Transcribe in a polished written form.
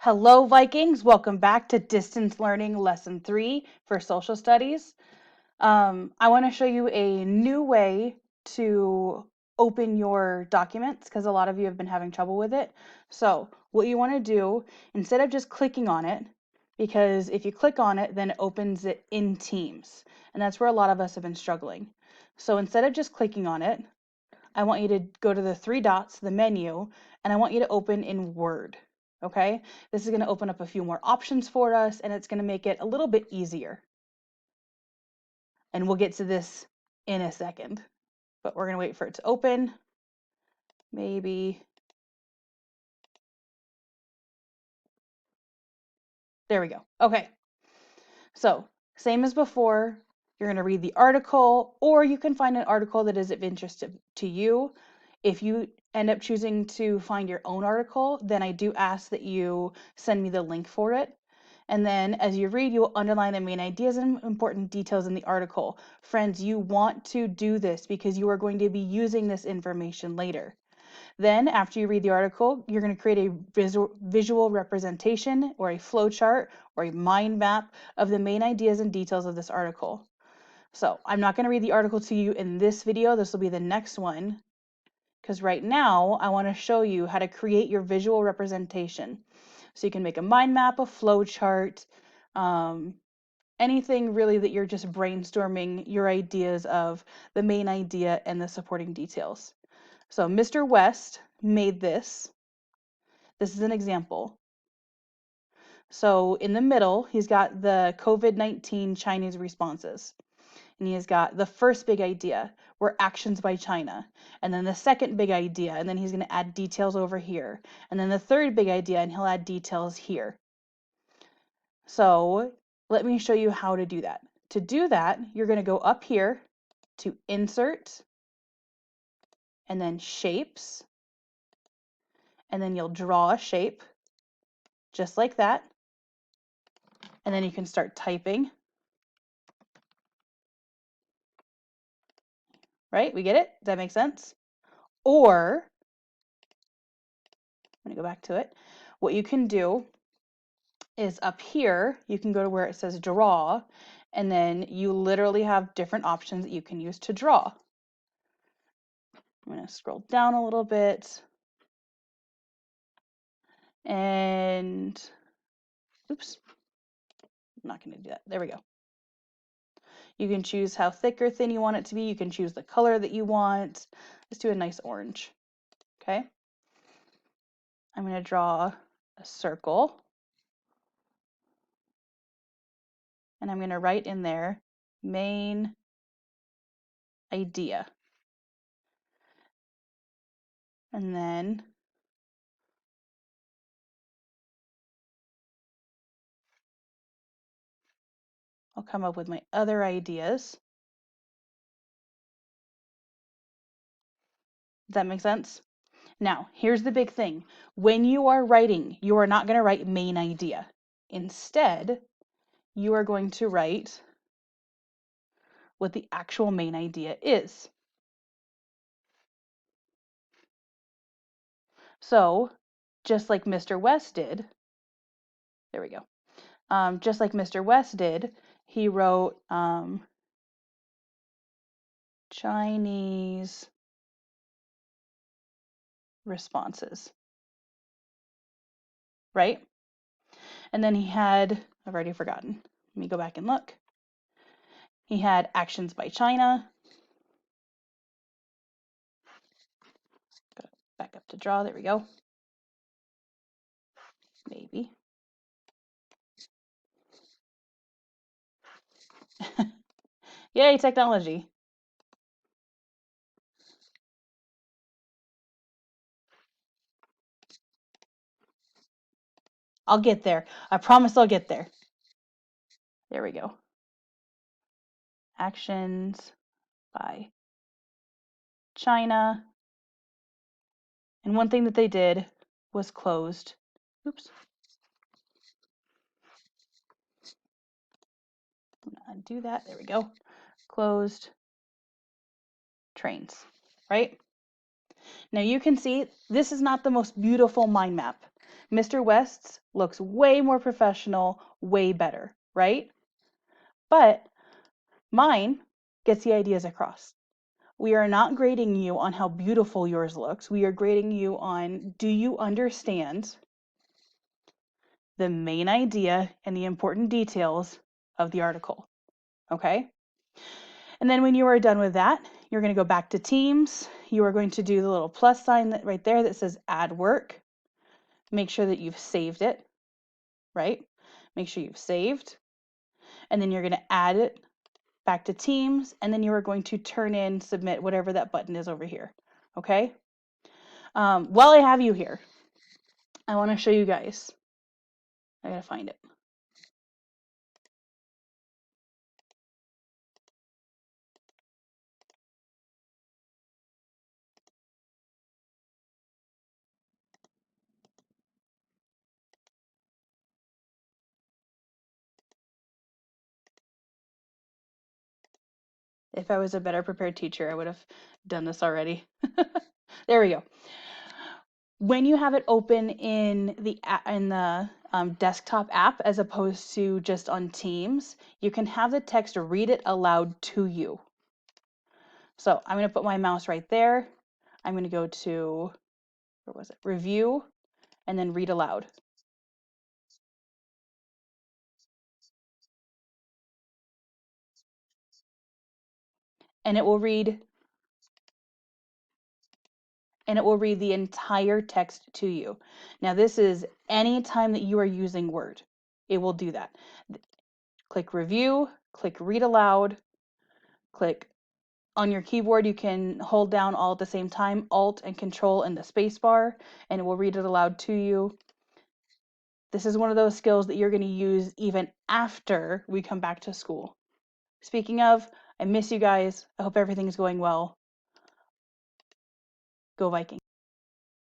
Hello, Vikings. Welcome back to Distance Learning Lesson 3 for Social Studies. I want to show you a new way to open your documents because a lot of you have been having trouble with it. So what you want to do, instead of just clicking on it, because if you click on it, then it opens it in Teams. And that's where a lot of us have been struggling. So instead of just clicking on it, I want you to go to the three dots, the menu, and I want you to open in Word. Okay, this is going to open up a few more options for us, and it's going to make it a little bit easier. And we'll get to this in a second, but we're going to wait for it to open. Maybe. There we go. Okay. So same as before, you're going to read the article, or you can find an article that is of interest to you. If you end up choosing to find your own article, then I do ask that you send me the link for it. And then as you read, you will underline the main ideas and important details in the article. Friends, you want to do this because you are going to be using this information later. Then after you read the article, you're going to create a visual representation or a flow chart or a mind map of the main ideas and details of this article. So I'm not going to read the article to you in this video. This will be the next one, because right now I want to show you how to create your visual representation. So you can make a mind map, a flow chart, anything really that you're just brainstorming your ideas of the main idea and the supporting details. So Mr. West made this. This is an example. So in the middle, he's got the COVID-19 Chinese responses. And he has got the first big idea, were actions by China. And then the second big idea, and then he's going to add details over here. And then the third big idea, and he'll add details here. So let me show you how to do that. To do that, you're going to go up here to Insert, and then Shapes, and then you'll draw a shape, just like that. And then you can start typing. Right? We get it? Does that make sense? Or, I'm going to go back to it. What you can do is up here, you can go to where it says draw, and then you literally have different options that you can use to draw. I'm going to scroll down a little bit. And, oops, I'm not going to do that. There we go. You can choose how thick or thin you want it to be. You can choose the color that you want. Let's do a nice orange. Okay. I'm going to draw a circle. And I'm going to write in there main idea. And then I'll come up with my other ideas. Does that make sense? Now, here's the big thing. When you are writing, you are not going to write main idea. Instead, you are going to write what the actual main idea is. So, just like Mr. West did, there we go. Just like Mr. West did, he wrote Chinese responses, right? And then he had, I've already forgotten. Let me go back and look. He had actions by China. Go back up to draw, there we go. Maybe. Yay, technology. I'll get there. I promise I'll get there. There we go. Actions by China. And one thing that they did was closed. Oops. Undo that. There we go. Closed trains, right? Now you can see this is not the most beautiful mind map. Mr. West's looks way more professional, way better, right? But mine gets the ideas across. We are not grading you on how beautiful yours looks. We are grading you on, do you understand the main idea and the important details of the article? Okay? And then when you are done with that, you're going to go back to Teams. You are going to do the little plus sign right there that says add work. Make sure that you've saved it, right? Make sure you've saved. And then you're going to add it back to Teams, and then you are going to turn in, submit, whatever that button is over here, okay? While I have you here, I want to show you guys. I gotta find it. If I was a better prepared teacher, I would have done this already. There we go. When you have it open in the desktop app as opposed to just on Teams, you can have the text read it aloud to you. So I'm going to put my mouse right there. I'm going to go to, where was it? Review, and then read aloud. And it will read the entire text to you. Now this is any time that you are using Word, it will do that. Click review, click read aloud, click on your keyboard. You can hold down all at the same time, Alt and Control and the space bar, and it will read it aloud to you. This is one of those skills that you're going to use even after we come back to school. Speaking of, I miss you guys. I hope everything's going well. Go Vikings.